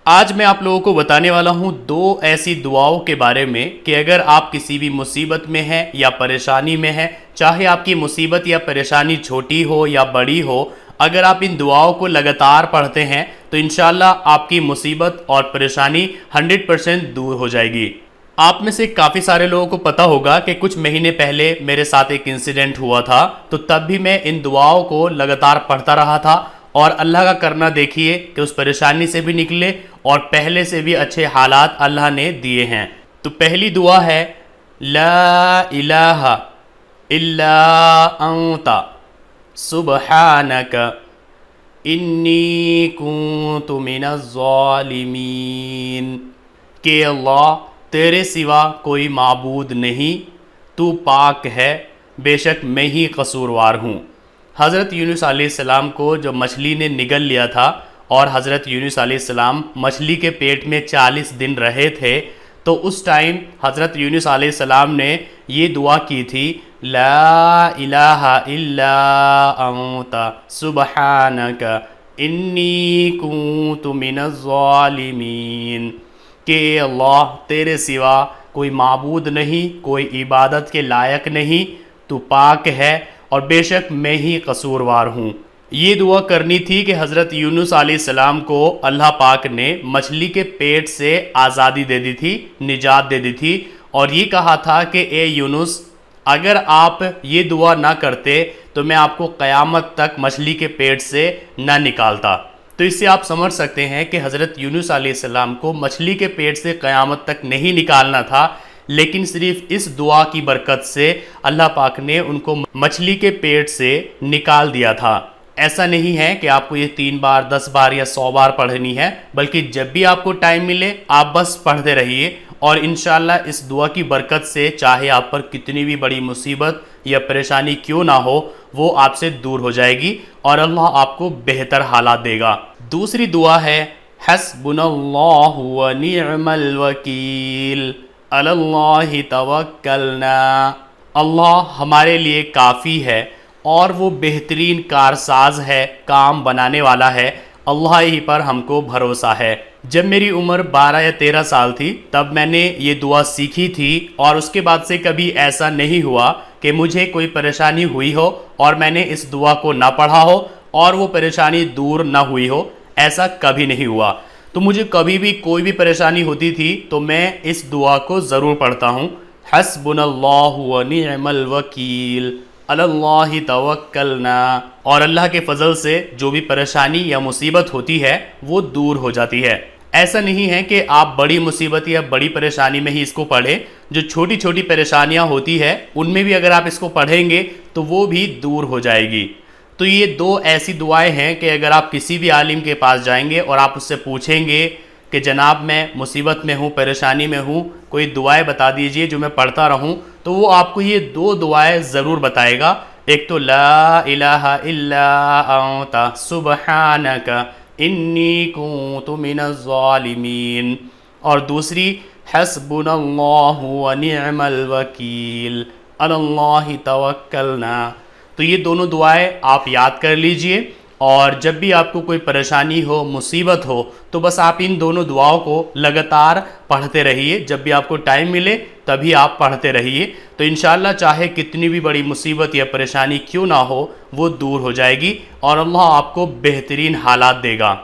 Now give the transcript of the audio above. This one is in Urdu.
آج میں آپ لوگوں کو بتانے والا ہوں دو ایسی دعاؤں کے بارے میں کہ اگر آپ کسی بھی مصیبت میں ہیں یا پریشانی میں ہیں، چاہے آپ کی مصیبت یا پریشانی چھوٹی ہو یا بڑی ہو، اگر آپ ان دعاؤں کو لگاتار پڑھتے ہیں تو انشاءاللہ آپ کی مصیبت اور پریشانی 100% دور ہو جائے گی۔ آپ میں سے کافی سارے لوگوں کو پتا ہوگا کہ کچھ مہینے پہلے میرے ساتھ ایک انسیڈنٹ ہوا تھا، تو تب بھی میں ان دعاؤں کو لگاتار پڑھتا رہا تھا، اور اللہ کا کرنا دیکھیے کہ اس پریشانی سے بھی نکلے اور پہلے سے بھی اچھے حالات اللہ نے دیے ہیں۔ تو پہلی دعا ہے لا الہ الا انت سبحانک انی کنت من الظالمین، کہ اللہ تیرے سوا کوئی معبود نہیں، تو پاک ہے، بے شک میں ہی قصوروار ہوں۔ حضرت یونس علیہ السلام کو جو مچھلی نے نگل لیا تھا اور حضرت یونس علیہ السلام مچھلی کے پیٹ میں 40 دن رہے تھے، تو اس ٹائم حضرت یونس علیہ السلام نے یہ دعا کی تھی لا الہ الا انت سبحانک انی کنت من الظالمین، کہ اللہ تیرے سوا کوئی معبود نہیں، کوئی عبادت کے لائق نہیں، تو پاک ہے اور بے شک میں ہی قصوروار ہوں۔ یہ دعا کرنی تھی کہ حضرت یونس علیہ السلام کو اللہ پاک نے مچھلی کے پیٹ سے آزادی دے دی تھی، نجات دے دی تھی، اور یہ کہا تھا کہ اے یونس اگر آپ یہ دعا نہ کرتے تو میں آپ کو قیامت تک مچھلی کے پیٹ سے نہ نکالتا۔ تو اس سے آپ سمجھ سکتے ہیں کہ حضرت یونس علیہ السلام کو مچھلی کے پیٹ سے قیامت تک نہیں نکالنا تھا، لیکن صرف اس دعا کی برکت سے اللہ پاک نے ان کو مچھلی کے پیٹ سے نکال دیا تھا۔ ایسا نہیں ہے کہ آپ کو یہ 3 بار 10 بار یا 100 بار پڑھنی ہے، بلکہ جب بھی آپ کو ٹائم ملے آپ بس پڑھتے رہیے، اور انشاءاللہ اس دعا کی برکت سے چاہے آپ پر کتنی بھی بڑی مصیبت یا پریشانی کیوں نہ ہو، وہ آپ سے دور ہو جائے گی اور اللہ آپ کو بہتر حالات دے گا۔ دوسری دعا ہے حسبنا اللہ ونعم الوکیل علی اللہ توکلنا، اللہ ہمارے لیے کافی ہے اور وہ بہترین کارساز ہے، کام بنانے والا ہے، اللہ ہی پر ہم کو بھروسہ ہے۔ جب میری عمر 12 یا 13 سال تھی تب میں نے یہ دعا سیکھی تھی، اور اس کے بعد سے کبھی ایسا نہیں ہوا کہ مجھے کوئی پریشانی ہوئی ہو اور میں نے اس دعا کو نہ پڑھا ہو اور وہ پریشانی دور نہ ہوئی ہو، ایسا کبھی نہیں ہوا۔ تو مجھے کبھی بھی کوئی بھی پریشانی ہوتی تھی تو میں اس دعا کو ضرور پڑھتا ہوں، حسبنا اللہ ونعم الوکیل علی اللہ توکلنا، اور اللہ کے فضل سے جو بھی پریشانی یا مصیبت ہوتی ہے وہ دور ہو جاتی ہے۔ ایسا نہیں ہے کہ آپ بڑی مصیبت یا بڑی پریشانی میں ہی اس کو پڑھیں، جو چھوٹی چھوٹی پریشانیاں ہوتی ہے ان میں بھی اگر آپ اس کو پڑھیں گے تو وہ بھی دور ہو جائے گی۔ تو یہ 2 ایسی دعائیں ہیں کہ اگر آپ کسی بھی عالم کے پاس جائیں گے اور آپ اس سے پوچھیں گے کہ جناب میں مصیبت میں ہوں، پریشانی میں ہوں، کوئی دعائیں بتا دیجئے جو میں پڑھتا رہوں، تو وہ آپ کو یہ 2 دعائیں ضرور بتائے گا۔ ایک تو لا الہ الا انت سبحانک انی کنت من الظالمین، اور دوسری حسبنا اللہ ونعم الوکیل علی اللہ توکلنا۔ تو یہ دونوں دعائیں آپ یاد کر لیجئے، اور جب بھی آپ کو کوئی پریشانی ہو، مصیبت ہو، تو بس آپ ان دونوں دعاؤں کو لگاتار پڑھتے رہیے، جب بھی آپ کو ٹائم ملے تبھی آپ پڑھتے رہیے، تو انشاءاللہ چاہے کتنی بھی بڑی مصیبت یا پریشانی کیوں نہ ہو وہ دور ہو جائے گی اور اللہ آپ کو بہترین حالات دے گا۔